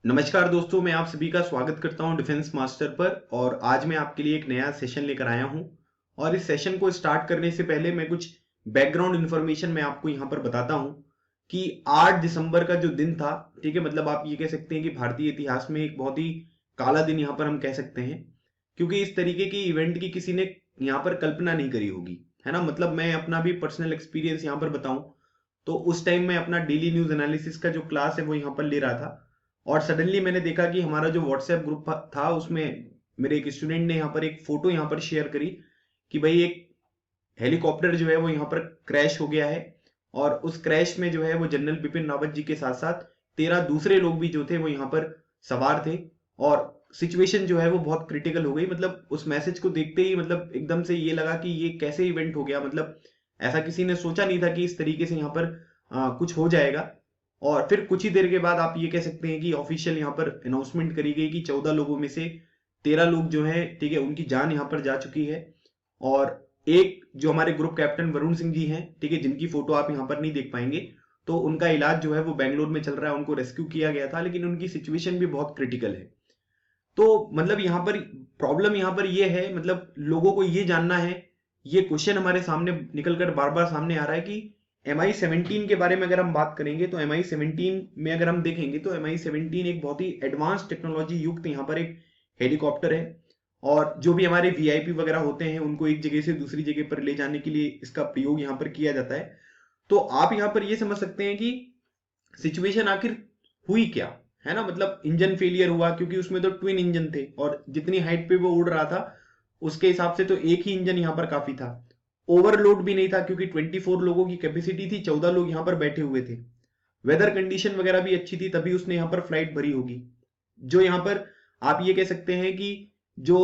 नमस्कार दोस्तों, मैं आप सभी का स्वागत करता हूं डिफेंस मास्टर पर। और आज मैं आपके लिए एक नया सेशन लेकर आया हूं। और इस सेशन को स्टार्ट करने से पहले मैं कुछ बैकग्राउंड इन्फॉर्मेशन मैं आपको यहां पर बताता हूं कि 8 दिसंबर का जो दिन था, ठीक है, मतलब आप ये कह सकते हैं कि भारतीय इतिहास में एक बहुत ही काला दिन यहां पर हम कह सकते हैं, क्योंकि इस तरीके की इवेंट की किसी ने यहां पर कल्पना नहीं करी होगी, है ना। मतलब मैं अपना भी पर्सनल एक्सपीरियंस यहां पर बताऊं तो उस टाइम मैं अपना डेली न्यूज एनालिसिस का जो क्लास है वो यहाँ पर ले रहा था। और सडनली मैंने देखा कि हमारा जो व्हाट्सएप ग्रुप था उसमें मेरे एक स्टूडेंट ने यहाँ पर एक फोटो यहाँ पर शेयर करी कि भाई एक हेलीकॉप्टर जो है वो यहाँ पर क्रैश हो गया है। और उस क्रैश में जो है वो जनरल बिपिन रावत जी के साथ साथ 13 दूसरे लोग भी जो थे वो यहाँ पर सवार थे। और सिचुएशन जो है वो बहुत क्रिटिकल हो गई। मतलब उस मैसेज को देखते ही मतलब एकदम से ये लगा कि ये कैसे इवेंट हो गया। मतलब ऐसा किसी ने सोचा नहीं था कि इस तरीके से यहाँ पर कुछ हो जाएगा। और फिर कुछ ही देर के बाद आप ये कह सकते हैं कि ऑफिशियल यहाँ पर अनाउंसमेंट करी गई कि 14 लोगों में से 13 लोग जो है, ठीक है, उनकी जान यहाँ पर जा चुकी है। और एक जो हमारे ग्रुप कैप्टन वरुण सिंह जी हैं, ठीक है, जिनकी फोटो आप यहाँ पर नहीं देख पाएंगे, तो उनका इलाज जो है वो बेंगलोर में चल रहा है। उनको रेस्क्यू किया गया था, लेकिन उनकी सिचुएशन भी बहुत क्रिटिकल है। तो मतलब यहाँ पर प्रॉब्लम यहाँ पर ये है, मतलब लोगों को ये जानना है, ये क्वेश्चन हमारे सामने निकलकर बार बार सामने आ रहा है कि MI-17 के बारे में अगर हम बात करेंगे तो MI-17 में अगर हम देखेंगे तो MI-17 एक बहुत ही एडवांस टेक्नोलॉजी युक्त यहाँ पर एक हेलीकॉप्टर है। और जो भी हमारे VIP वगैरह होते हैं उनको एक जगह से दूसरी जगह पर ले जाने के लिए इसका प्रयोग यहाँ पर किया जाता है। तो आप यहाँ पर ये समझ सकते हैं कि सिचुएशन आखिर हुई क्या, है ना। मतलब इंजन फेलियर हुआ क्योंकि उसमें तो ट्विन इंजन थे और जितनी हाइट पे वो उड़ रहा था उसके हिसाब से तो एक ही इंजन यहाँ पर काफी था। ओवरलोड भी नहीं था क्योंकि 24 लोगों की कैपेसिटी थी, 14 लोग यहाँ पर बैठे हुए थे। वेदर कंडीशन वगैरह भी अच्छी थी, तभी उसने यहाँ पर फ्लाइट भरी होगी। जो यहाँ पर आप ये कह सकते हैं कि जो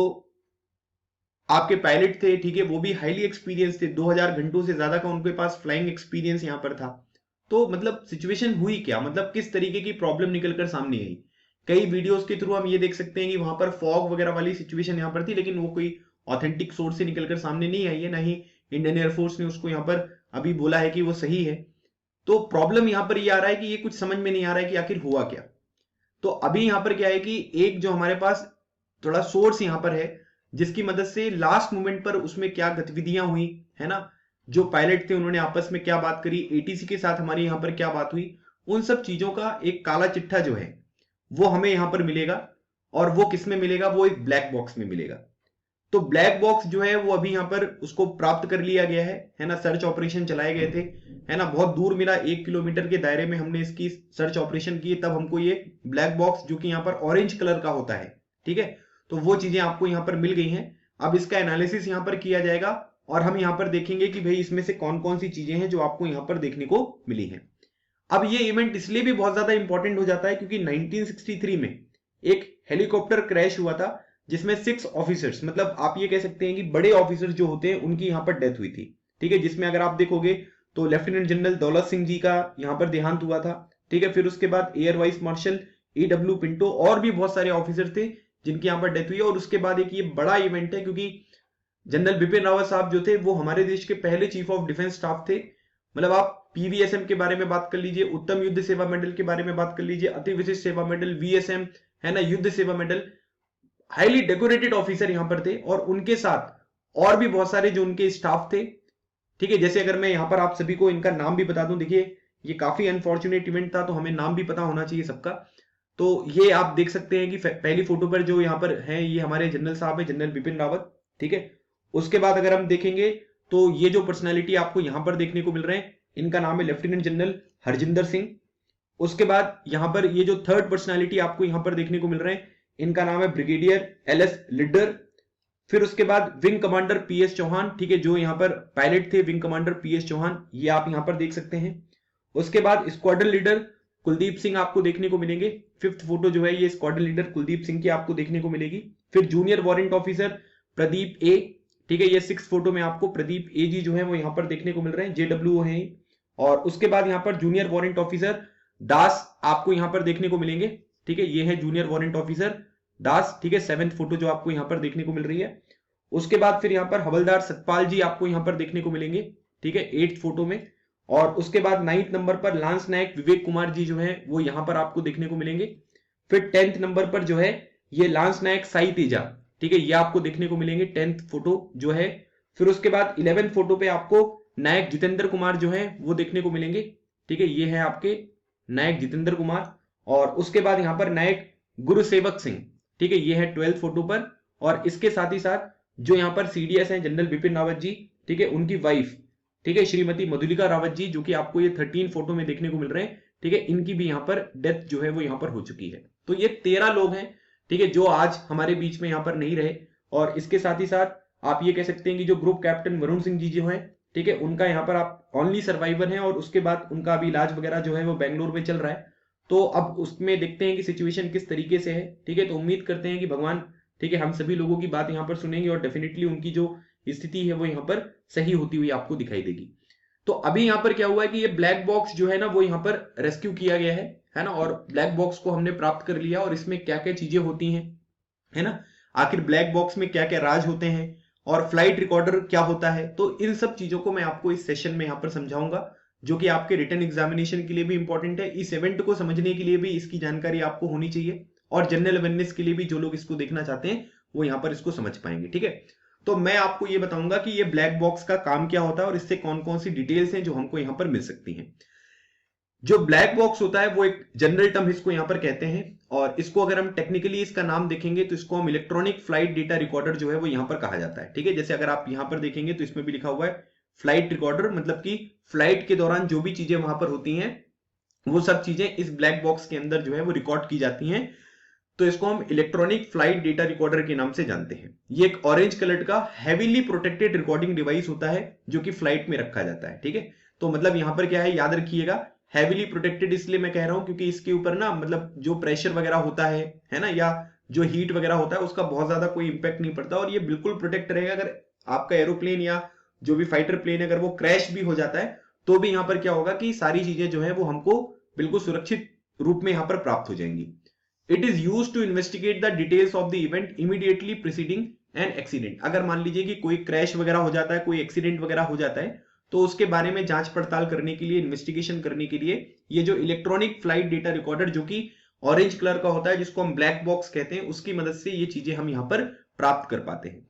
आपके पायलट थे, ठीक है, वो भी हाईली एक्सपीरियंस थे। 2000 घंटों से ज्यादा का उनके पास फ्लाइंग एक्सपीरियंस यहाँ पर था। तो मतलब सिचुएशन हुई क्या, मतलब किस तरीके की प्रॉब्लम निकलकर सामने आई। कई वीडियोस के थ्रू हम ये देख सकते हैं कि वहां पर फॉग वगैरह वाली सिचुएशन यहाँ पर थी, लेकिन वो कोई ऑथेंटिक सोर्स से निकलकर सामने नहीं आई है, ना ही इंडियन एयरफोर्स ने उसको यहाँ पर अभी बोला है कि वो सही है। तो प्रॉब्लम यहाँ पर ये आ रहा है कि ये कुछ समझ में नहीं आ रहा है कि आखिर हुआ क्या। तो अभी यहाँ पर क्या है कि एक जो हमारे पास थोड़ा सोर्स यहाँ पर है जिसकी मदद से लास्ट मोमेंट पर उसमें क्या गतिविधियां हुई, है ना, जो पायलट थे उन्होंने आपस में क्या बात करी, ATC के साथ हमारी यहाँ पर क्या बात हुई, उन सब चीजों का एक काला चिट्ठा जो है वो हमें यहाँ पर मिलेगा। और वो किस में मिलेगा, वो एक ब्लैक बॉक्स में मिलेगा। तो ब्लैक बॉक्स जो है वो अभी यहाँ पर उसको प्राप्त कर लिया गया है ना। सर्च ऑपरेशन चलाए गए थे, है ना, बहुत दूर मिला, 1 किलोमीटर के दायरे में हमने इसकी सर्च ऑपरेशन की, तब हमको ये ब्लैक बॉक्स जो कि यहाँ पर ऑरेंज कलर का होता है, ठीक है, तो वो चीजें आपको यहाँ पर मिल गई हैं। अब इसका एनालिसिस यहाँ पर किया जाएगा और हम यहाँ पर देखेंगे कि भाई इसमें से कौन कौन सी चीजें हैं जो आपको यहाँ पर देखने को मिली हैं। अब ये इवेंट इसलिए भी बहुत ज्यादा इंपॉर्टेंट हो जाता है क्योंकि 1963 में एक हेलीकॉप्टर क्रैश हुआ था जिसमें 6 ऑफिसर्स, मतलब आप ये कह सकते हैं कि बड़े ऑफिसर्स जो होते हैं उनकी यहाँ पर डेथ हुई थी, ठीक है, जिसमें अगर आप देखोगे तो लेफ्टिनेंट जनरल दौलत सिंह जी का यहाँ पर देहांत हुआ था, ठीक है। फिर उसके बाद air vice marshal AW Pinto और भी बहुत सारे ऑफिसर थे जिनकी यहाँ पर डेथ हुई है। और उसके बाद एक ये बड़ा इवेंट है क्योंकि जनरल बिपिन रावत साहब जो थे वो हमारे देश के पहले चीफ ऑफ डिफेंस स्टाफ थे। मतलब आप PVSM के बारे में बात कर लीजिए, उत्तम युद्ध सेवा मेडल के बारे में बात कर लीजिए, अति विशिष्ट सेवा मेडल VSM, है ना, युद्ध सेवा मेडल, हाईली डेकोरेटेड ऑफिसर यहां पर थे। और उनके साथ और भी बहुत सारे जो उनके स्टाफ थे, ठीक है। जैसे अगर मैं यहां पर आप सभी को इनका नाम भी बता दूं, देखिए ये काफी अनफॉर्चुनेट इवेंट था तो हमें नाम भी पता होना चाहिए सबका। तो ये आप देख सकते हैं कि पहली फोटो पर जो यहाँ पर है ये हमारे जनरल साहब है, जनरल बिपिन रावत, ठीक है। उसके बाद अगर हम देखेंगे तो ये जो पर्सनैलिटी आपको यहां पर देखने को मिल रहे हैं इनका नाम है लेफ्टिनेंट जनरल हरजिंदर सिंह। उसके बाद यहां पर ये जो थर्ड पर्सनैलिटी आपको यहां पर देखने को मिल रहे हैं इनका नाम है ब्रिगेडियर LS लिडर। फिर उसके बाद विंग कमांडर PS चौहान, ठीक है, जो यहाँ पर पायलट थे विंग कमांडर PS चौहान, ये आप यहाँ पर देख सकते हैं। उसके बाद स्क्वाड्रन लीडर कुलदीप सिंह आपको देखने को मिलेंगे। फिफ्थ फोटो जो है ये स्क्वाड्रन लीडर कुलदीप सिंह की आपको देखने को मिलेगी। फिर junior warrant officer Pradeep A, ठीक है, ये 6 फोटो में आपको प्रदीप A जी जो है वो यहाँ पर देखने को मिल रहे हैं, JWO है। और उसके बाद यहाँ पर जूनियर वारंट ऑफिसर दास आपको यहाँ पर देखने को मिलेंगे, ठीक है, ये है जूनियर वारंट ऑफिसर दास, ठीक है, 7th फोटो जो आपको यहाँ पर देखने को मिल रही है। उसके बाद फिर यहाँ पर हवलदार सतपाल जी आपको यहाँ पर देखने को मिलेंगे, ठीक है, 8th फोटो में। और उसके बाद 9th नंबर पर लांस नायक विवेक कुमार जी जो है वो यहाँ पर आपको देखने को मिलेंगे। फिर 10th नंबर पर जो है ये लांस नायक साई तेजा, ठीक है, ये आपको देखने को मिलेंगे 10th फोटो जो है। फिर उसके बाद 11th फोटो पे आपको नायक जितेंद्र कुमार जो है वो देखने को मिलेंगे, ठीक है, ये है आपके नायक जितेंद्र कुमार। और उसके बाद यहाँ पर नायक गुरुसेवक सिंह, ठीक है, ये है 12th फोटो पर। और इसके साथ ही साथ जो यहाँ पर सीडीएस हैं जनरल बिपिन रावत जी, ठीक है, उनकी वाइफ, ठीक है, श्रीमती मधुलिका रावत जी, जो कि आपको ये 13 फोटो में देखने को मिल रहे हैं, ठीक है, इनकी भी यहाँ पर डेथ जो है वो यहाँ पर हो चुकी है। तो ये 13 लोग हैं, ठीक है, जो आज हमारे बीच में यहाँ पर नहीं रहे। और इसके साथ ही साथ आप ये कह सकते हैं कि जो ग्रुप कैप्टन वरुण सिंह जी जो है, ठीक है, उनका यहाँ पर आप ओनली सर्वाइवर हैं और उसके बाद उनका अभी इलाज वगैरह जो है वो बेंगलोर में चल रहा है। तो अब उसमें देखते हैं कि सिचुएशन किस तरीके से है, ठीक है। तो उम्मीद करते हैं कि भगवान, ठीक है, हम सभी लोगों की बात यहाँ पर सुनेंगे और डेफिनेटली उनकी जो स्थिति है वो यहाँ पर सही होती हुई आपको दिखाई देगी। तो अभी यहाँ पर क्या हुआ है कि ये ब्लैक बॉक्स जो है ना वो यहाँ पर रेस्क्यू किया गया है ना, और ब्लैक बॉक्स को हमने प्राप्त कर लिया और इसमें क्या क्या चीजें होती हैं, है ना, आखिर ब्लैक बॉक्स में क्या क्या राज होते हैं और फ्लाइट रिकॉर्डर क्या होता है। तो इन सब चीजों को मैं आपको इस सेशन में यहाँ पर समझाऊंगा, जो कि आपके रिटन एग्जामिनेशन के लिए भी इंपॉर्टेंट है। इस इवेंट को समझने के लिए भी इसकी जानकारी आपको होनी चाहिए और जनरल अवेयरनेस के लिए भी जो लोग इसको देखना चाहते हैं वो यहाँ पर इसको समझ पाएंगे, ठीक है। तो मैं आपको ये बताऊंगा कि ये ब्लैक बॉक्स का काम क्या होता है और इससे कौन कौन सी डिटेल्स हैं जो हमको यहाँ पर मिल सकती हैं। जो ब्लैक बॉक्स होता है वो एक जनरल टर्म इसको यहाँ पर कहते हैं, और इसको अगर हम टेक्निकली इसका नाम देखेंगे तो इसको हम इलेक्ट्रॉनिक फ्लाइट डेटा रिकॉर्डर जो है वो यहाँ पर कहा जाता है, ठीक है। जैसे अगर आप यहाँ पर देखेंगे तो इसमें भी लिखा हुआ है फ्लाइट रिकॉर्डर, मतलब कि फ्लाइट के दौरान जो भी चीजें वहां पर होती हैं वो सब चीजें इस ब्लैक बॉक्स के अंदर जो है वो रिकॉर्ड की जाती हैं। तो इसको हम इलेक्ट्रॉनिक फ्लाइट डेटा रिकॉर्डर के नाम से जानते हैं। ये एक ऑरेंज कलर का हैवीली प्रोटेक्टेड रिकॉर्डिंग डिवाइस होता है जो कि फ्लाइट में रखा जाता है, ठीक है। तो मतलब यहां पर क्या है, याद रखिएगा, हैवीली प्रोटेक्टेड इसलिए मैं कह रहा हूं क्योंकि इसके ऊपर ना मतलब जो प्रेशर वगैरह होता है ना, या जो हीट वगैरह होता है उसका बहुत ज्यादा कोई इंपैक्ट नहीं पड़ता और ये बिल्कुल प्रोटेक्ट रहेगा। अगर आपका एरोप्लेन या जो भी फाइटर प्लेन है अगर वो क्रैश भी हो जाता है तो भी यहां पर क्या होगा कि सारी चीजें जो है वो हमको बिल्कुल सुरक्षित रूप में यहां पर प्राप्त हो जाएंगी। It is use to investigate the details of the event immediately preceding an accident. अगर मान लीजिए कि कोई क्रैश वगैरह हो जाता है, कोई एक्सीडेंट वगैरह हो जाता है, तो उसके बारे में जांच पड़ताल करने के लिए, इन्वेस्टिगेशन करने के लिए ये जो इलेक्ट्रॉनिक फ्लाइट डेटा रिकॉर्डर जो कि ऑरेंज कलर का होता है जिसको हम ब्लैक बॉक्स कहते हैं, उसकी मदद से ये चीजें हम यहां पर प्राप्त कर पाते हैं।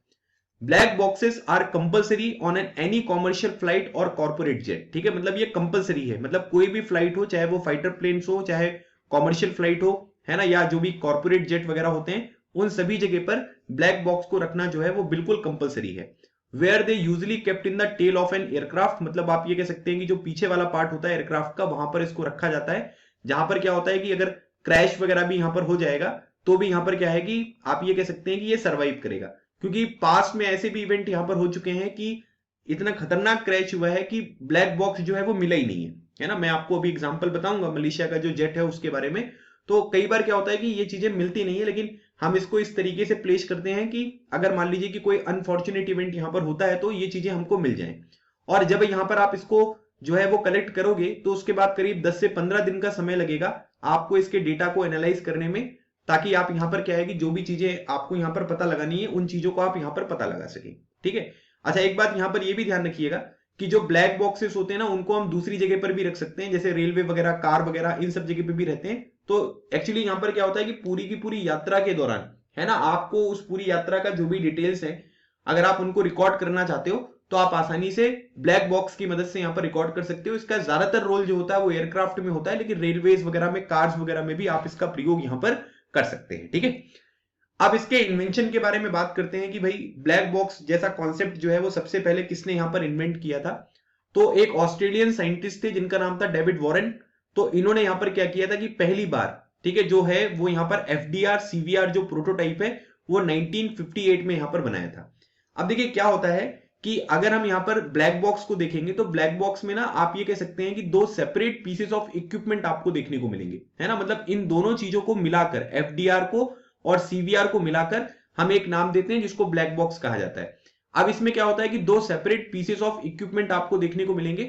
Black boxes are compulsory on an any commercial flight और कॉर्पोरेट जेट, ठीक है, मतलब ये कंपलसरी है, मतलब कोई भी फ्लाइट हो, चाहे वो फाइटर प्लेन्स हो, चाहे कॉमर्शियल फ्लाइट हो, है ना, या जो भी कॉर्पोरेट जेट वगैरह होते हैं, उन सभी जगह पर ब्लैक बॉक्स को रखना जो है वो बिल्कुल कंपलसरी है। Where they usually kept in the tail of an aircraft, मतलब आप ये कह सकते हैं कि जो पीछे वाला पार्ट होता है एयरक्राफ्ट का, वहां पर इसको रखा जाता है, जहां पर क्या होता है कि अगर क्रैश वगैरह भी यहां पर हो जाएगा तो भी यहां पर क्या है कि आप ये कह सकते हैं कि ये सर्वाइव करेगा, क्योंकि पास में ऐसे भी इवेंट यहां पर हो चुके हैं कि इतना खतरनाक क्रैश हुआ है कि ब्लैक बॉक्स जो है वो मिला ही नहीं है ना। मैं आपको अभी एग्जांपल बताऊंगा मलेशिया का जो जेट है उसके बारे में। तो कई बार क्या होता है कि ये चीजें मिलती नहीं है, लेकिन हम इसको इस तरीके से प्लेस करते हैं कि अगर मान लीजिए कि कोई अनफॉर्चुनेट इवेंट यहां पर होता है तो ये चीजें हमको मिल जाएं। और जब यहां पर आप इसको जो है वो कलेक्ट करोगे तो उसके बाद करीब 10 से 15 दिन का समय लगेगा आपको इसके डेटा को एनालाइज करने में, ताकि आप यहां पर क्या है कि जो भी चीजें आपको यहां पर पता लगानी है उन चीजों को आप यहां पर पता लगा सके, ठीक है। अच्छा, एक बात यहां पर यह भी ध्यान रखिएगा कि जो ब्लैक बॉक्सेस होते हैं ना उनको हम दूसरी जगह पर भी रख सकते हैं, जैसे रेलवे वगैरह, कार वगैरह, इन सब जगह पे भी रहते हैं। तो एक्चुअली यहां पर क्या होता है कि पूरी की पूरी यात्रा के दौरान, है ना, आपको उस पूरी यात्रा का जो भी डिटेल्स है अगर आप उनको रिकॉर्ड करना चाहते हो तो आप आसानी से ब्लैक बॉक्स की मदद से यहां पर रिकॉर्ड कर सकते हो। इसका ज्यादातर रोल जो होता है वो एयरक्राफ्ट में होता है, लेकिन रेलवेज वगैरह में, कार्स वगैरह में भी आप इसका प्रयोग यहां पर कर सकते हैं, ठीक है। अब इसके इन्वेंशन के बारे में बात करते हैं कि भाई ब्लैक बॉक्स जैसा कॉन्सेप्ट जो है वो सबसे पहले किसने यहां पर इन्वेंट किया था। तो एक ऑस्ट्रेलियन साइंटिस्ट थे जिनका नाम था डेविड वॉरेन। तो इन्होंने यहां पर क्या किया था कि पहली बार, ठीक है, जो है वो यहां पर एफडीआर सीवीआर जो प्रोटोटाइप है वो 1958 में यहां पर बनाया था। अब देखिए क्या होता है कि अगर हम यहां पर ब्लैक बॉक्स को देखेंगे तो ब्लैक बॉक्स में ना आप ये कह सकते हैं कि दो सेपरेट पीसेस ऑफ इक्विपमेंट आपको देखने को मिलेंगे, है ना, मतलब इन दोनों चीजों को मिलाकर, एफडीआर को और सीवीआर को मिलाकर हम एक नाम देते हैं जिसको ब्लैक बॉक्स कहा जाता है। अब इसमें क्या होता है कि दो सेपरेट पीसेस ऑफ इक्विपमेंट आपको देखने को मिलेंगे।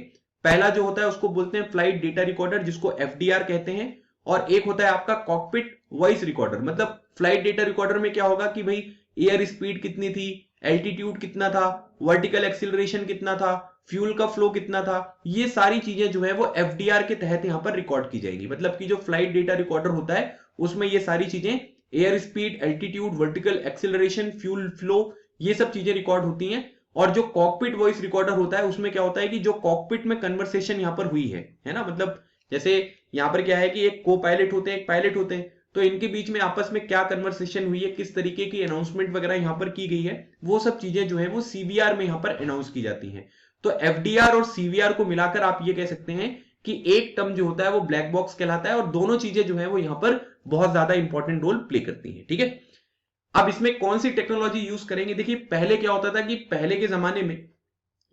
पहला जो होता है उसको बोलते हैं फ्लाइट डेटा रिकॉर्डर जिसको एफडीआर कहते हैं, और एक होता है आपका कॉकपिट वॉइस रिकॉर्डर। मतलब फ्लाइट डेटा रिकॉर्डर में क्या होगा कि भाई एयर स्पीड कितनी थी, एल्टीट्यूड कितना था, वर्टिकल एक्सिलरेशन कितना था, फ्यूल का फ्लो कितना था, ये सारी चीजें जो है वो एफडीआर के तहत यहां पर रिकॉर्ड की जाएगी। मतलब कि जो फ्लाइट डेटा रिकॉर्डर होता है उसमें ये सारी चीजें air speed, altitude, vertical acceleration, fuel flow, ये सब चीजें रिकॉर्ड होती हैं। और जो कॉकपिट वॉइस रिकॉर्डर होता है उसमें क्या होता है कि जो कॉकपिट में कन्वर्सेशन यहाँ पर हुई है ना, मतलब जैसे यहाँ पर क्या है कि एक को पायलट होते हैं, एक पायलट होते हैं, तो इनके बीच में आपस में क्या कन्वर्सेशन हुई है, किस तरीके की अनाउंसमेंट वगैरह यहाँ पर की गई है, वो सब चीजें जो है वो सीवीआर में यहाँ पर अनाउंस की जाती हैं। तो एफडीआर और सीवीआर को मिलाकर आप ये कह सकते हैं कि एक टर्म जो होता है वो ब्लैक बॉक्स कहलाता है, और दोनों चीजें जो है वो यहाँ पर बहुत ज्यादा इंपॉर्टेंट रोल प्ले करती हैं। ठीक है, अब इसमें कौन सी टेक्नोलॉजी यूज करेंगे? देखिए पहले क्या होता था कि पहले के जमाने में,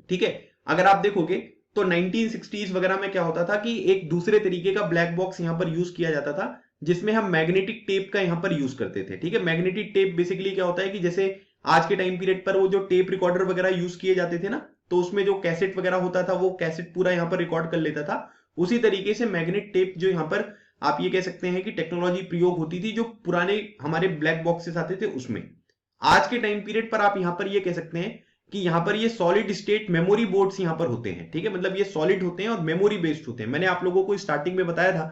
ठीक है, अगर आप देखोगे तो 1960s वगैरह में क्या होता था कि एक दूसरे तरीके का ब्लैक बॉक्स यहां पर यूज किया जाता था, जिसमें हम मैग्नेटिक टेप का यहां पर यूज करते थे। ठीक है, मैग्नेटिक टेप बेसिकली क्या होता है कि जैसे आज के टाइम पीरियड पर वो जो टेप रिकॉर्डर वगैरह यूज किए जाते थे ना, तो उसमें जो कैसेट वगैरह होता था वो कैसेट पूरा यहां पर रिकॉर्ड कर लेता था। उसी तरीके से मैग्नेट टेप जो यहां पर आप ये कह सकते हैं कि टेक्नोलॉजी प्रयोग होती थी जो पुराने हमारे ब्लैक बॉक्सेस आते थे उसमें। आज के टाइम पीरियड पर आप यहां पर ये कह सकते हैं कि यहां पर ये सॉलिड स्टेट मेमोरी बोर्ड्स यहां पर होते हैं। ठीक है, मतलब ये सॉलिड होते हैं और मेमोरी बेस्ड होते हैं। मैंने आप लोगों को स्टार्टिंग में बताया था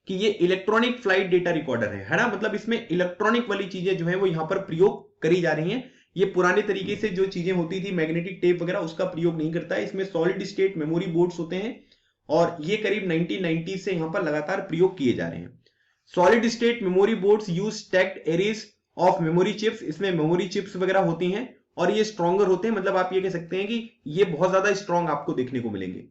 कि ये इलेक्ट्रॉनिक फ्लाइट डेटा रिकॉर्डर है ना, मतलब इसमें इलेक्ट्रॉनिक वाली चीजें जो है वो यहां पर प्रयोग करी जा रही हैं। ये पुराने तरीके से जो चीजें होती थी मैग्नेटिक टेप वगैरह, उसका प्रयोग नहीं करता है। इसमें सॉलिड स्टेट मेमोरी बोर्ड्स होते हैं और ये करीब 1990 से यहां पर लगातार प्रयोग किए जा रहे हैं। Solid state memory boards use stacked arrays of memory chips, इसमें मेमोरी चिप्स वगैरह होती हैं और ये स्ट्रॉन्गर होते हैं, मतलब आप ये कह सकते हैं कि ये बहुत ज्यादा स्ट्रॉन्ग आपको देखने को मिलेंगे।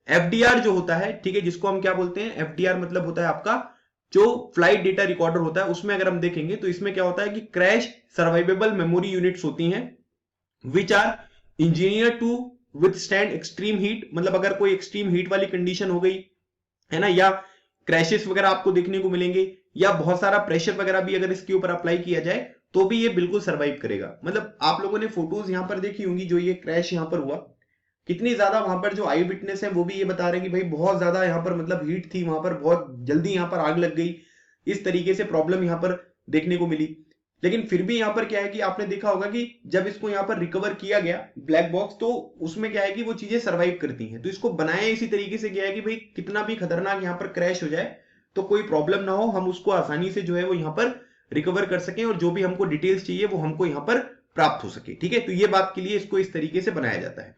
एफडीआर जो होता है, ठीक है, जिसको हम क्या बोलते हैं, एफडीआर मतलब होता है आपका जो फ्लाइट डेटा रिकॉर्डर होता है, उसमें अगर हम देखेंगे तो इसमें क्या होता है कि क्रैश सर्वाइवेबल मेमोरी यूनिट्स होती हैं which are engineer to withstand extreme heat, मतलब अगर कोई एक्सट्रीम हीट वाली कंडीशन हो गई है ना, या क्रैशेस वगैरह आपको देखने को मिलेंगे, या बहुत सारा प्रेशर वगैरह भी अगर इसके ऊपर अप्लाई किया जाए तो भी ये बिल्कुल सरवाइव करेगा। मतलब आप लोगों ने फोटोज यहां पर देखी होंगी, जो ये क्रैश यहां पर हुआ, कितनी ज्यादा वहां पर जो आई विटनेस है वो भी ये बता रहे हैं कि भाई बहुत ज्यादा यहां पर मतलब हीट थी, वहां पर बहुत जल्दी यहां पर आग लग गई, इस तरीके से प्रॉब्लम यहां पर देखने को मिली। लेकिन फिर भी यहां पर क्या है कि आपने देखा होगा कि जब इसको यहां पर रिकवर किया गया ब्लैक बॉक्स, तो उसमें क्या है कि वो चीजें सर्वाइव करती हैं। तो इसको बनाया इसी तरीके से गया है कि भाई कितना भी खतरनाक यहां पर क्रैश हो जाए तो कोई प्रॉब्लम ना हो, हम उसको आसानी से जो है वो यहां पर रिकवर कर सकें और जो भी हमको डिटेल्स चाहिए वो हमको यहां पर प्राप्त हो सके। ठीक है, तो ये बात के लिए इसको इस तरीके से बनाया जाता है।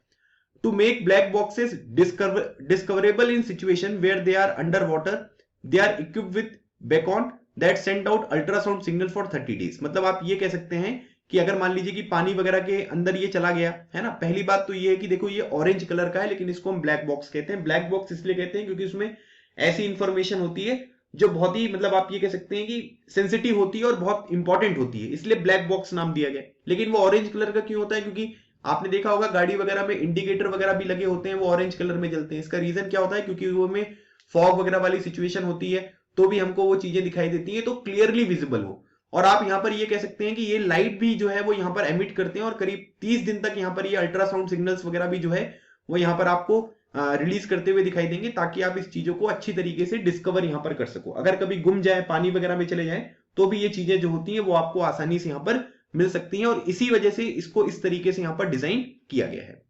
To make black boxes discoverable in situation where they are under water, they are equipped with beacon that send out ultrasound signal for 30 days. मतलब आप ये कह सकते हैं कि अगर मान लीजिए कि पानी वगैरह के अंदर ये चला गया है ना, पहली बात तो ये है कि देखो ये ऑरेंज कलर का है, लेकिन इसको हम ब्लैक बॉक्स कहते हैं। ब्लैक बॉक्स इसलिए कहते हैं क्योंकि उसमें ऐसी इंफॉर्मेशन होती है जो बहुत ही, मतलब आप ये कह सकते हैं कि सेंसिटिव होती है और बहुत इंपॉर्टेंट होती है, इसलिए ब्लैक बॉक्स नाम दिया गया। लेकिन वो ऑरेंज कलर का क्यों होता है? क्योंकि आपने देखा होगा गाड़ी वगैरह में इंडिकेटर वगैरह भी लगे होते हैं, वो ऑरेंज कलर में जलते हैं। इसका रीजन क्या होता है? क्योंकि वो में फॉग वगैरह वाली सिचुएशन होती है तो भी हमको वो चीजें दिखाई देती है तो क्लियरली विजिबल हो। और आप यहां पर ये कह सकते हैं कि ये लाइट भी जो है वो यहां पर एमिट करते हैं और करीब 30 दिन तक यहां पर ये अल्ट्रासाउंड सिग्नल्स वगैरह भी जो है वो यहां पर आपको रिलीज करते हुए दिखाई देंगे, ताकि आप इस चीजों को अच्छी तरीके से डिस्कवर यहां पर कर सको। अगर कभी गुम जाए, पानी वगैरह में चले जाए, तो भी ये चीजें जो होती हैं वो आपको आसानी से यहां पर मिल सकती हैं, और इसी वजह से इसको इस तरीके से यहां पर डिजाइन किया गया है।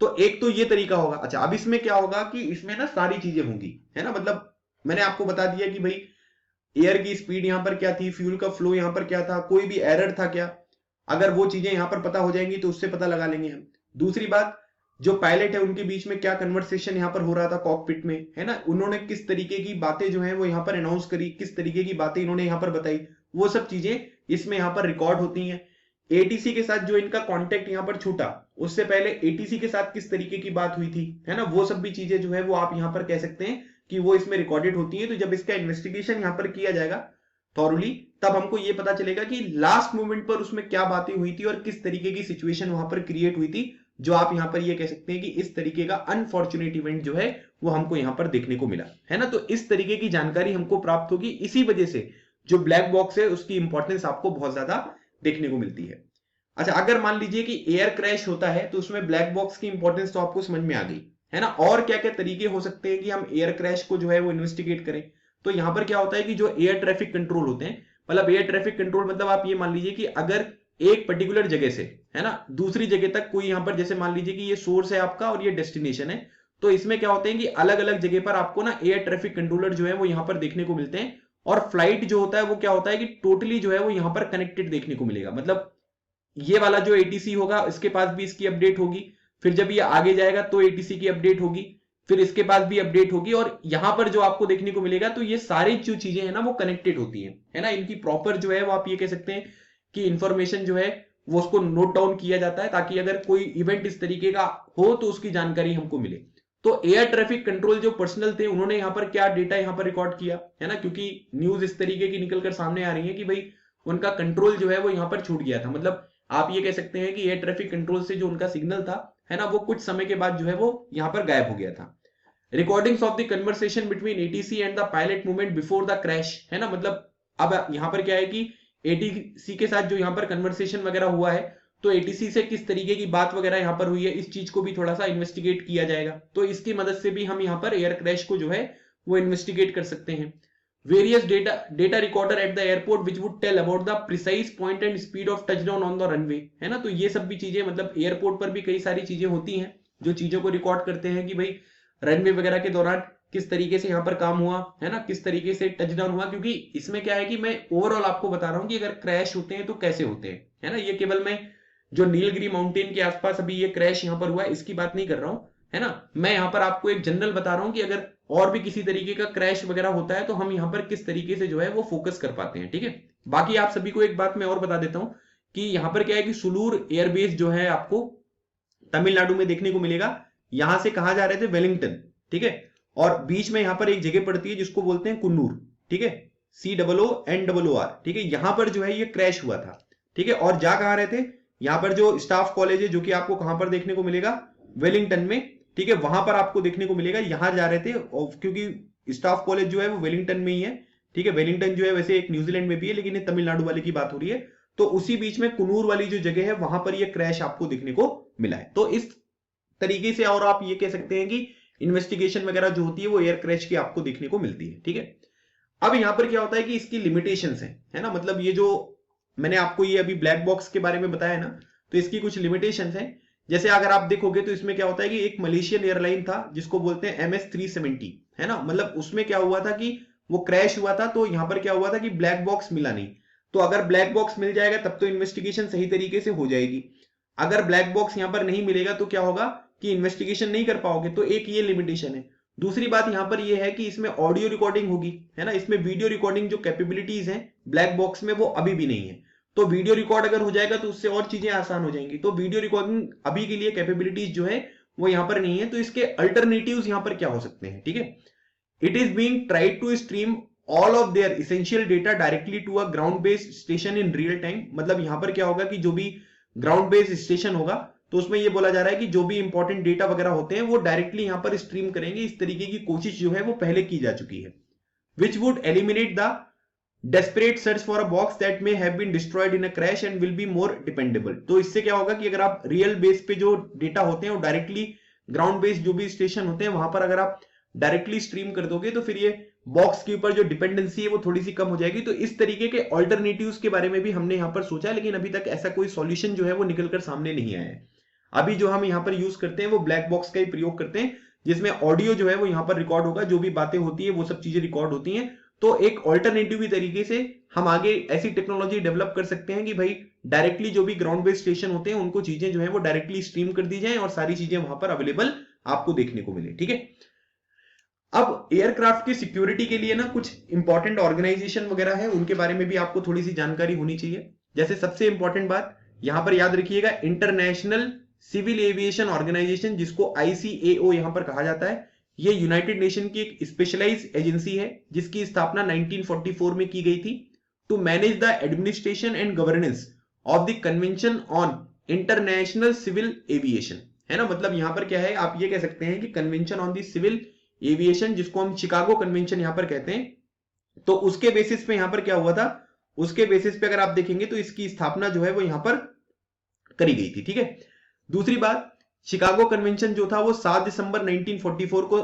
तो एक तो ये तरीका होगा। अच्छा, अब इसमें क्या होगा कि इसमें ना सारी चीजें होंगी, है ना, मतलब मैंने आपको बता दिया कि भाई एयर की स्पीड यहां पर क्या थी, फ्यूल का फ्लो यहां पर क्या था, कोई भी एरर था क्या, अगर वो चीजें यहां पर पता हो जाएंगी तो उससे पता लगा लेंगे हम। दूसरी बात, जो पायलट है उनके बीच में क्या कन्वर्सेशन यहां पर हो रहा था कॉकपिट में, है ना, उन्होंने किस तरीके की बातें जो है वो यहां पर अनाउंस करी, किस तरीके की बातें इन्होंने यहां पर बताई, वो सब चीजें इसमें यहां पर रिकॉर्ड होती हैं। एटीसी के साथ जो इनका कांटेक्ट यहां पर छूटा, उससे पहले एटीसी के साथ किस तरीके की बात हुई थी, है ना, वो सब भी चीजें जो है वो आप यहां पर कह सकते हैं कि वो इसमें रिकॉर्डेड होती है। तो जब इसका इन्वेस्टिगेशन यहां पर किया जाएगा थॉरली, तब हमको ये पता चलेगा कि लास्ट मोमेंट पर उसमें क्या बातें हुई थी और किस तरीके की सिचुएशन वहां पर क्रिएट हुई थी, जो आप यहां पर ये कह सकते हैं कि इस तरीके का अनफॉर्चुनेट इवेंट जो है वो हमको यहां पर देखने को मिला, है ना। तो इस तरीके की जानकारी हमको प्राप्त होगी, इसी वजह से जो ब्लैक बॉक्स है उसकी इंपॉर्टेंस आपको बहुत ज्यादा देखने को मिलती है। अच्छा, अगर मान लीजिए कि एयर क्रैश होता है तो उसमें ब्लैक बॉक्स की इंपॉर्टेंस तो आपको समझ में आ गई, है ना। और क्या क्या तरीके हो सकते हैं कि हम एयर क्रैश को जो है वो इन्वेस्टिगेट करें? तो यहां पर क्या होता है कि जो एयर ट्रैफिक कंट्रोल होते हैं, मतलब एयर ट्रैफिक कंट्रोल मतलब आप ये मान लीजिए कि अगर एक पर्टिकुलर जगह से, है ना, दूसरी जगह तक कोई यहां पर, जैसे मान लीजिए कि ये सोर्स है आपका और ये डेस्टिनेशन है, तो इसमें क्या होते हैं कि अलग अलग जगह पर आपको ना एयर ट्रैफिक कंट्रोलर जो है वो यहां पर देखने को मिलते हैं, और फ्लाइट जो होता है वो क्या होता है कि टोटली जो है वो यहां पर कनेक्टेड देखने को मिलेगा। मतलब ये वाला जो एटीसी होगा इसके पास भी इसकी अपडेट होगी, फिर जब ये आगे जाएगा तो एटीसी की अपडेट होगी, फिर इसके पास भी अपडेट होगी, और यहां पर जो आपको देखने को मिलेगा तो ये सारी जो चीजें हैं ना वो कनेक्टेड होती हैं, है ना। इनकी प्रॉपर जो है वो आप ये कह सकते हैं कि इंफॉर्मेशन जो है वो उसको नोट डाउन किया जाता है, ताकि अगर कोई इवेंट इस तरीके का हो तो उसकी जानकारी हमको मिले। तो एयर ट्रैफिक कंट्रोल जो पर्सनल थे उन्होंने यहाँ पर क्या डेटा यहाँ पर रिकॉर्ड किया, है ना, क्योंकि न्यूज इस तरीके की निकलकर सामने आ रही है कि भाई उनका कंट्रोल जो है वो यहाँ पर छूट गया था। मतलब आप ये कह सकते हैं कि एयर ट्रैफिक कंट्रोल से जो उनका सिग्नल था, है ना, वो कुछ समय के बाद जो है वो यहाँ पर गायब हो गया था। Recordings of the conversation between ATC and the pilot movement before the crash, है ना। मतलब अब यहाँ पर क्या है कि एटीसी के साथ जो यहाँ पर कन्वर्सेशन वगैरह हुआ है, तो एटीसी से किस तरीके की बात वगैरह यहाँ पर हुई है, इस चीज को भी थोड़ा सा इन्वेस्टिगेट किया जाएगा। तो इसकी मदद से भी हम यहाँ पर एयर क्रैश को जो है वो इन्वेस्टिगेट कर सकते हैं। Various data recorder at the airport which would tell about the precise point and speed of touchdown on the runway, है ना। तो ये सब भी चीजें, मतलब एयरपोर्ट पर भी कई सारी चीजें होती हैं जो चीजों को रिकॉर्ड करते हैं कि भाई रनवे वगैरह के दौरान किस तरीके से यहाँ पर काम हुआ, है ना, किस तरीके से टचडाउन हुआ। क्योंकि इसमें क्या है कि मैं ओवरऑल आपको बता रहा हूँ कि अगर क्रैश होते हैं तो कैसे होते हैं, है ना। ये केवल मैं जो नीलगिरी माउंटेन के आसपास अभी ये क्रैश यहाँ पर हुआ है इसकी बात नहीं कर रहा हूं, है ना। मैं यहाँ पर आपको एक जनरल बता रहा हूं कि अगर और भी किसी तरीके का क्रैश वगैरह होता है तो हम यहाँ पर किस तरीके से जो है वो फोकस कर पाते हैं, ठीक है। बाकी आप सभी को एक बात मैं और बता देता हूं कि यहाँ पर क्या है कि सुलूर एयरबेस जो है आपको तमिलनाडु में देखने को मिलेगा। यहां से कहा जा रहे थे वेलिंगटन, ठीक है, और बीच में यहाँ पर एक जगह पड़ती है जिसको बोलते हैं कुन्नूर, ठीक है, COONOR, ठीक है। यहां पर जो है ये क्रैश हुआ था, ठीक है। और जा कहां रहे थे, यहाँ पर जो स्टाफ कॉलेज है जो कि आपको कहां पर देखने को मिलेगा, वेलिंगटन में, ठीक है, वहां पर आपको देखने को मिलेगा। यहां जा रहे थे क्योंकि स्टाफ कॉलेज जो है वो वेलिंगटन में ही है, ठीक है। वेलिंगटन जो है वैसे एक न्यूजीलैंड में भी है, लेकिन ये तमिलनाडु वाले की बात हो रही है। तो उसी बीच में कुन्नूर वाली जो जगह है वहां पर ये क्रैश आपको देखने को मिला है। तो इस तरीके से और आप ये कह सकते हैं कि इन्वेस्टिगेशन वगैरह जो होती है वो एयर क्रैश की आपको देखने को मिलती है, ठीक है। अब यहां पर क्या होता है कि इसकी लिमिटेशंस है ना। मतलब ये जो मैंने आपको ये अभी ब्लैक बॉक्स के बारे में बताया ना, तो इसकी कुछ लिमिटेशंस हैं। जैसे अगर आप देखोगे तो इसमें क्या होता है कि एक मलेशियन एयरलाइन था जिसको बोलते हैं MS-370, है ना। मतलब उसमें क्या हुआ था कि वो क्रैश हुआ था, तो यहां पर क्या हुआ था कि ब्लैक बॉक्स मिला नहीं। तो अगर ब्लैक बॉक्स मिल जाएगा तब तो इन्वेस्टिगेशन सही तरीके से हो जाएगी। अगर ब्लैक बॉक्स यहां पर नहीं मिलेगा तो क्या होगा कि इन्वेस्टिगेशन नहीं कर पाओगे। तो एक ये लिमिटेशन है। दूसरी बात यहां पर ये है कि इसमें ऑडियो रिकॉर्डिंग होगी, है ना। इसमें वीडियो रिकॉर्डिंग जो कैपेबिलिटीज हैं ब्लैक बॉक्स में वो अभी भी नहीं है। तो वीडियो रिकॉर्ड अगर हो जाएगा तो उससे और चीजें आसान हो जाएंगी। तो वीडियो रिकॉर्डिंग अभी के लिए कैपेबिलिटीज जो है वो यहां पर नहीं है। तो इसके अल्टरनेटिव्स यहां पर क्या हो सकते हैं, ठीक है। It is being tried to stream all of their essential data directly to a ground based station in real time. मतलब यहां पर क्या होगा कि जो भी ग्राउंड बेस्ड स्टेशन होगा तो उसमें ये बोला जा रहा है कि जो भी इंपॉर्टेंट डेटा वगैरह होते हैं वो डायरेक्टली यहां पर स्ट्रीम करेंगे। इस तरीके की कोशिश जो है वो पहले की जा चुकी है। Which would eliminate the desperate search for a box that may have been destroyed in a crash and will be more dependable। तो इससे क्या होगा कि अगर आप रियल बेस पे जो डेटा होते हैं वो डायरेक्टली ग्राउंड बेस जो भी स्टेशन होते हैं वहां पर अगर आप डायरेक्टली स्ट्रीम कर दोगे तो फिर ये बॉक्स के ऊपर जो डिपेंडेंसी है वो थोड़ी सी कम हो जाएगी। तो इस तरीके के ऑल्टरनेटिव्स के बारे में भी हमने यहाँ पर सोचा, लेकिन अभी तक ऐसा कोई सॉल्यूशन जो है वो निकलकर सामने नहीं आया है। अभी जो हम यहाँ पर यूज करते हैं वो ब्लैक बॉक्स का ही प्रयोग करते हैं, जिसमें ऑडियो जो है वो यहाँ पर रिकॉर्ड होगा, जो भी बातें होती है वो सब चीजें रिकॉर्ड होती हैं। तो एक ऑल्टरनेटिव तरीके से हम आगे ऐसी टेक्नोलॉजी डेवलप कर सकते हैं कि भाई डायरेक्टली जो भी ग्राउंड बेस्ड स्टेशन होते हैं उनको चीजें जो है वो डायरेक्टली स्ट्रीम कर दी जाए और सारी चीजें वहां पर अवेलेबल आपको देखने को मिले, ठीक है। अब एयरक्राफ्ट की सिक्योरिटी के लिए ना कुछ इंपॉर्टेंट ऑर्गेनाइजेशन वगैरह है, उनके बारे में भी आपको थोड़ी सी जानकारी होनी चाहिए। जैसे सबसे इंपॉर्टेंट बात यहां पर याद रखिएगा, इंटरनेशनल सिविल एविएशन ऑर्गेनाइजेशन, जिसको ICAO यहां पर कहा जाता है। ये यूनाइटेड नेशन की एक स्पेशलाइज्ड एजेंसी है जिसकी स्थापना 1944 में की गई थी to manage the administration and governance of the convention on international civil aviation, है ना। मतलब यहां पर क्या है, आप ये कह सकते हैं कि convention on the civil aviation, जिसको हम शिकागो कन्वेंशन यहां पर कहते हैं, तो उसके बेसिस पे यहां पर क्या हुआ था, उसके बेसिस पे अगर आप देखेंगे तो इसकी स्थापना जो है वो यहां पर करी गई थी, ठीक है। दूसरी बात, शिकागो कन्वेंशन जो था वो 7 दिसंबर 1944 को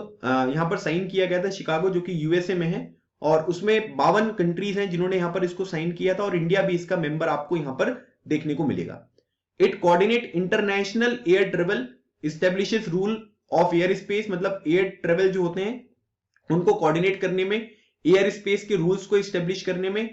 यहां पर साइन किया गया था, शिकागो जो कि USA में है, और उसमें 52 कंट्रीज हैं जिन्होंने यहां पर इसको साइन किया था, और इंडिया भी इसका मेंबर आपको यहां पर देखने को मिलेगा। It coordinate international air travel, establishes rule of air space. मतलब एयर ट्रेवल जो होते हैं उनको कोऑर्डिनेट करने में एयर स्पेस के रूल्स को स्टेब्लिश करने में,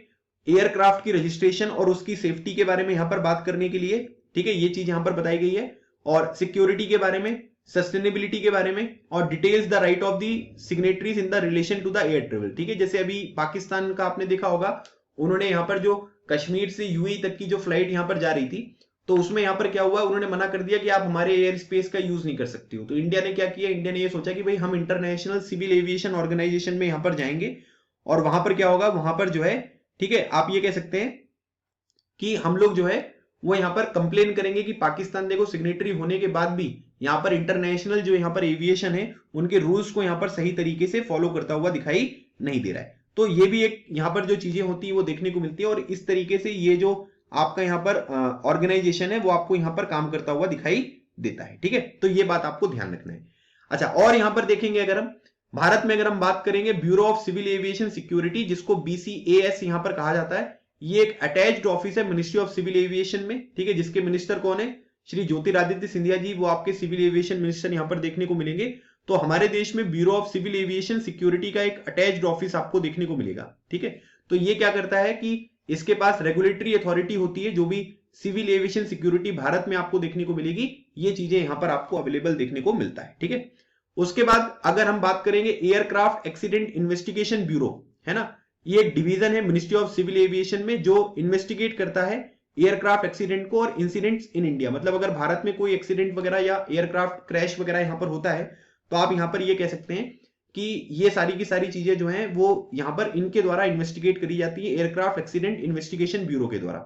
एयरक्राफ्ट की रजिस्ट्रेशन और उसकी सेफ्टी के बारे में यहां पर बात करने के लिए, ठीक है, ये चीज यहां पर बताई गई है, और सिक्योरिटी के बारे में, सस्टेनेबिलिटी के बारे में, और details the right of the signatories in the relation to the air travel. ठीक है, जैसे अभी पाकिस्तान का आपने देखा होगा, उन्होंने यहां पर जो कश्मीर से यूएई तक की जो फ्लाइट यहां पर जा रही थी, तो उसमें यहां पर क्या हुआ, उन्होंने मना कर दिया कि आप हमारे एयर स्पेस का यूज नहीं कर सकते हो। तो इंडिया ने क्या किया, इंडिया ने ये सोचा कि भाई हम इंटरनेशनल सिविल एविएशन ऑर्गेनाइजेशन में यहां पर जाएंगे, और वहां पर क्या होगा, वहां पर जो है, ठीक है, आप ये कह सकते हैं कि हम लोग जो है वो यहां पर कंप्लेन करेंगे कि पाकिस्तान देखो सिग्नेटरी होने के बाद भी यहां पर इंटरनेशनल जो यहां पर एविएशन है उनके रूल्स को यहां पर सही तरीके से फॉलो करता हुआ दिखाई नहीं दे रहा है। तो ये भी एक यहां पर जो चीजें होती है वो देखने को मिलती है, और इस तरीके से ये जो आपका यहां पर ऑर्गेनाइजेशन है वो आपको यहां पर काम करता हुआ दिखाई देता है। ठीक है, तो ये बात आपको ध्यान रखना है। अच्छा, और यहां पर देखेंगे अगर हम भारत में अगर हम बात करेंगे, bureau of civil aviation security, जिसको BCAS यहां पर कहा जाता है, ये एक अटैच्ड ऑफिस है मिनिस्ट्री ऑफ सिविल एविएशन में। ठीक है, जिसके मिनिस्टर कौन है, श्री ज्योतिरादित्य सिंधिया जी, वो आपके सिविल एविएशन मिनिस्टर यहां पर देखने को मिलेंगे। तो हमारे देश में bureau of civil aviation security का एक अटैच्ड ऑफिस आपको देखने को मिलेगा। ठीक है, तो ये क्या करता है कि इसके पास रेगुलेटरी अथॉरिटी होती है, जो भी सिविल एविएशन सिक्योरिटी भारत में आपको देखने को मिलेगी, ये चीजें यहां पर आपको अवेलेबल देखने को मिलता है। ठीक है, उसके बाद अगर हम बात करेंगे एयरक्राफ्ट एक्सीडेंट इन्वेस्टिगेशन ब्यूरो, है ना, ये एक डिवीजन है मिनिस्ट्री ऑफ सिविल एविएशन में, जो इन्वेस्टिगेट करता है एयरक्राफ्ट एक्सीडेंट को और इंसिडेंट्स इन इंडिया। मतलब अगर भारत में कोई एक्सीडेंट वगैरह या एयरक्राफ्ट क्रैश वगैरह यहां पर होता है, तो आप यहां पर ये कह सकते हैं कि ये सारी की सारी चीजें जो हैं वो यहां पर इनके द्वारा इन्वेस्टिगेट करी जाती है, एयरक्राफ्ट एक्सीडेंट इन्वेस्टिगेशन ब्यूरो के द्वारा।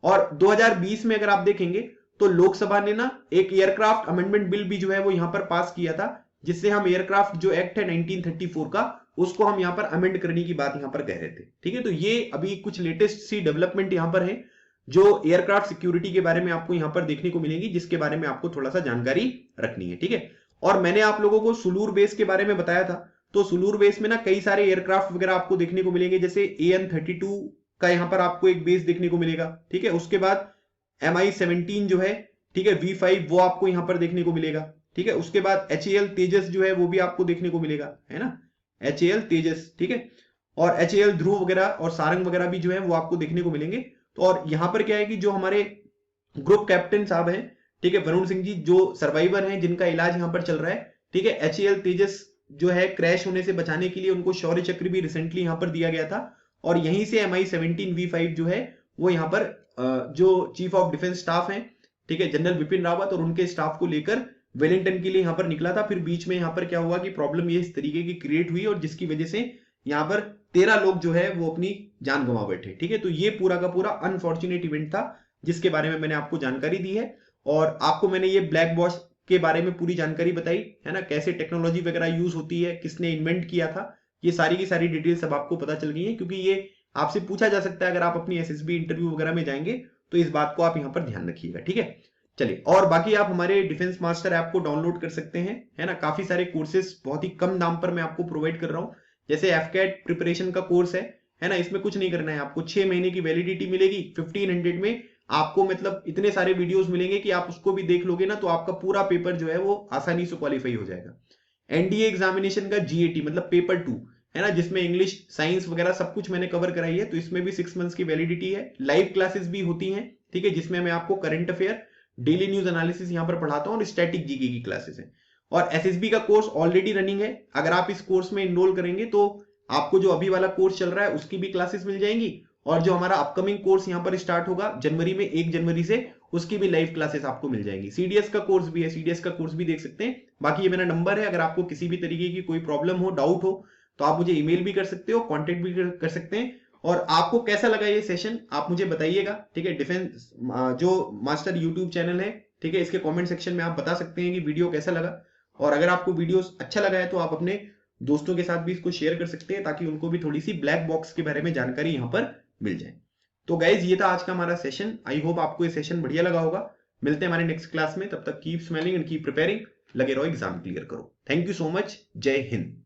और 2020 में अगर आप देखेंगे तो लोकसभा ने ना एक एयरक्राफ्ट अमेंडमेंट बिल भी जो है वो यहां पर पास किया था, जिससे हम एयरक्राफ्ट जो एक्ट है 1934 का, उसको हम यहां पर अमेंड करने की बात यहां पर कह रहे थे। ठीक है, तो ये अभी कुछ लेटेस्ट सी डेवलपमेंट यहां पर है जो एयरक्राफ्ट सिक्योरिटी के बारे में आपको यहां पर देखने को मिलेगी, जिसके बारे में आपको थोड़ा सा जानकारी रखनी है। ठीक है, और मैंने आप लोगों को सुलूर बेस के बारे में बताया था, तो सुलूर बेस में ना कई सारे एयरक्राफ्ट वगैरह आपको देखने को मिलेंगे, जैसे AN-32 का यहां पर आपको एक बेस देखने को मिलेगा। ठीक है, उसके बाद MI-17 जो है, ठीक है, V5 वो आपको यहां पर देखने को मिलेगा। ठीक है, उसके बाद HAL तेजस जो है वो भी आपको देखने को मिलेगा, है ना, HAL तेजस। ठीक है, और HAL ध्रुव वगैरह और सारंग वगैरह भी जो है वो आपको देखने को मिलेंगे। तो और यहां पर क्या है कि जो हमारे ग्रुप कैप्टन साहब हैं, ठीक है, वरुण सिंह जी, जो सर्वाइवर हैं जिनका इलाज यहां पर चल रहा है, ठीक है, HAL तेजस जो है क्रैश होने से बचाने के लिए उनको शौर्य चक्र भी रिसेंटली यहां पर दिया गया था, और यहीं से MI-17 V5 जो है वो यहां पर जो चीफ ऑफ डिफेंस स्टाफ है, ठीक है, जनरल बिपिन रावत और उनके स्टाफ को लेकर वेलिंगटन के लिए यहां पर निकला था। फिर बीच में यहां पर क्या हुआ कि प्रॉब्लम ये इस तरीके की क्रिएट हुई, और जिसकी वजह से यहां पर 13 लोग जो है वो अपनी जान गंवा बैठे। ठीक है, तो ये पूरा का पूरा अनफॉर्चुनेट इवेंट था, जिसके बारे में मैंने आपको जानकारी दी है, और आपको मैंने ये ब्लैक बॉक्स के बारे में पूरी जानकारी बताई है ना, कैसे टेक्नोलॉजी वगैरह यूज होती है, किसने इन्वेंट किया था, ये सारी की सारी डिटेल्स सब आपको पता चल गई है, क्योंकि ये आपसे पूछा जा सकता है अगर आप अपनी SSB इंटरव्यू वगैरह में जाएंगे, तो इस बात को आप यहां पर ध्यान रखिएगा। ठीक है, चलिए, और बाकी आप हमारे डिफेंस मास्टर ऐप को डाउनलोड कर सकते हैं, है ना, काफी सारे कोर्सेज बहुत ही कम दाम पर मैं आपको प्रोवाइड कर रहा हूं। जैसे FCAT प्रिपरेशन का कोर्स है ना, इसमें कुछ नहीं करना है, आपको 6 महीने की वैलिडिटी मिलेगी, 1500 में आपको मतलब इतने सारे वीडियोस मिलेंगे कि आप उसको भी देख लोगे ना तो आपका पूरा पेपर जो है वो आसानी से क्वालिफाई हो जाएगा। NDA एग्जामिनेशन का GAT मतलब पेपर 2 है ना, जिसमें इंग्लिश, साइंस वगैरह सब कुछ मैंने कवर कराई है, तो इसमें भी 6 मंथ्स की वैलिडिटी है। लाइव क्लासेस भी होती हैं, ठीक है, जिसमें मैं आपको current affair, daily news analysis यहां पर पढ़ाता हूं, और स्टैटिक जीके की क्लासेस है। और SSB का कोर्स ऑलरेडी रनिंग है, अगर आप इस कोर्स में इनरोल करेंगे तो आपको जो अभी वाला कोर्स चल रहा है उसकी भी क्लासेस मिल जाएंगी, और जो हमारा अपकमिंग कोर्स यहां पर स्टार्ट होगा जनवरी में, 1 जनवरी से, उसकी भी लाइव क्लासेस आपको मिल जाएंगी। CDS का कोर्स भी है, CDS का कोर्स भी देख सकते हैं। बाकी ये मेरा नंबर है, अगर आपको किसी भी तरीके की कोई प्रॉब्लम हो, डाउट हो, तो आप मुझे ईमेल भी कर सकते हो, कॉन्टेक्ट भी कर सकते हैं। और आपको कैसा लगा ये सेशन आप मुझे बताइएगा। ठीक है, डिफेंस जो मास्टर यूट्यूब चैनल है, ठीक है, इसके कमेंट सेक्शन में आप बता सकते हैं कि वीडियो कैसा लगा, और अगर आपको वीडियो अच्छा लगा है तो आप अपने दोस्तों के साथ भी इसको शेयर कर सकते हैं, ताकि उनको भी थोड़ी सी ब्लैक बॉक्स के बारे में जानकारी यहां पर मिल जाए। तो गाइज, ये था आज का हमारा सेशन। आई होप आपको ये सेशन बढ़िया लगा होगा। मिलते हैं हमारे नेक्स्ट क्लास में, तब तक keep smiling and keep preparing. लगे रहो, एग्जाम क्लियर करो। Thank you so much. जय हिंद।